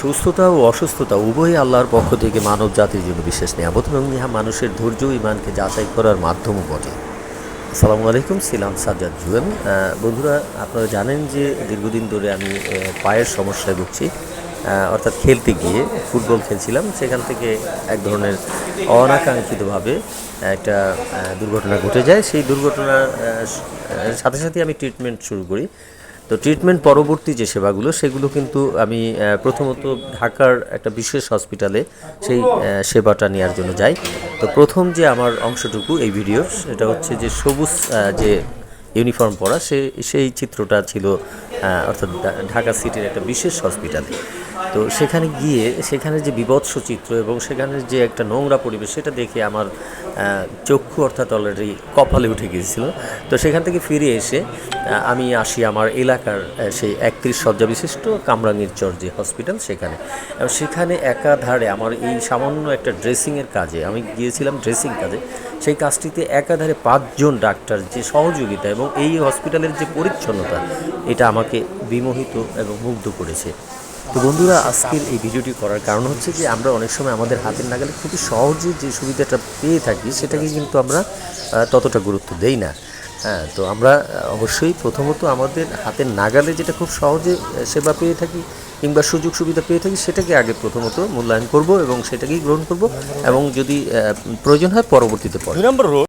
সুস্থতা ও অসুস্থতা উভয়ই আল্লাহর পক্ষ থেকে মানব জাতির জন্য বিশেষ নিয়ামত এবং ইহা মানুষের ধৈর্য ও ইমানকে যাচাই করার মাধ্যমও বটে। আসসালামু আলাইকুম, ছিলাম সাজ্জাদ জুয়েল। বন্ধুরা, আপনারা জানেন যে দীর্ঘদিন ধরে আমি পায়ের সমস্যায় ভুগছি। অর্থাৎ খেলতে গিয়ে ফুটবল খেলছিলাম, সেখান থেকে এক ধরনের অনাকাঙ্ক্ষিতভাবে একটা দুর্ঘটনা ঘটে যায়। সেই দুর্ঘটনার সাথে সাথে আমি ট্রিটমেন্ট শুরু করি। তো ট্রিটমেন্ট পরবর্তী যে সেবাগুলো সেগুলো কিন্তু আমি প্রথমত ঢাকার একটা বিশেষ হসপিটালে সেই সেবাটা নেওয়ার জন্য যাই। তো প্রথম যে আমার অংশটুকু এই ভিডিওর, সেটা হচ্ছে যে সবুজ যে ইউনিফর্ম পরা সেই চিত্রটা ছিল, অর্থাৎ ঢাকা সিটির একটা বিশেষ হসপিটালে। তো সেখানে গিয়ে সেখানে যে বিভৎস চিত্র এবং সেখানে যে একটা নোংরা পরিবেশ, সেটা দেখে আমার চক্ষু অর্থাৎ অলরেডি কপালে উঠে গিয়েছিল। তো সেখান থেকে ফিরে এসে আমি আসি আমার এলাকার সেই 31 শয্যা বিশিষ্ট কামরাঙ্গীরচর যে হসপিটাল সেখানে। এবং সেখানে একাধারে আমার এই সামান্য একটা ড্রেসিংয়ের কাজে আমি গিয়েছিলাম, ড্রেসিং কাজে। সেই কাজটিতে একাধারে 5 জন ডাক্তার যে সহযোগিতা এবং এই হসপিটালের যে পরিচ্ছন্নতা, এটা আমাকে বিমোহিত এবং মুগ্ধ করেছে। তো বন্ধুরা, আজকের এই ভিডিওটি করার কারণ হচ্ছে যে আমরা অনেক সময় আমাদের হাতের নাগালে খুবই সহজে যে সুবিধাটা পেয়ে থাকি সেটাকে কিন্তু আমরা ততটা গুরুত্ব দেই না। হ্যাঁ, তো আমরা অবশ্যই প্রথমত আমাদের হাতের নাগালে যেটা খুব সহজে সেবা পেয়ে থাকি কিংবা সুযোগ সুবিধা পেয়ে থাকি সেটাকে আগে প্রথমত মূল্যায়ন করব এবং সেটাকেই গ্রহণ করব, এবং যদি প্রয়োজন হয় পরবর্তীতে পড়ব।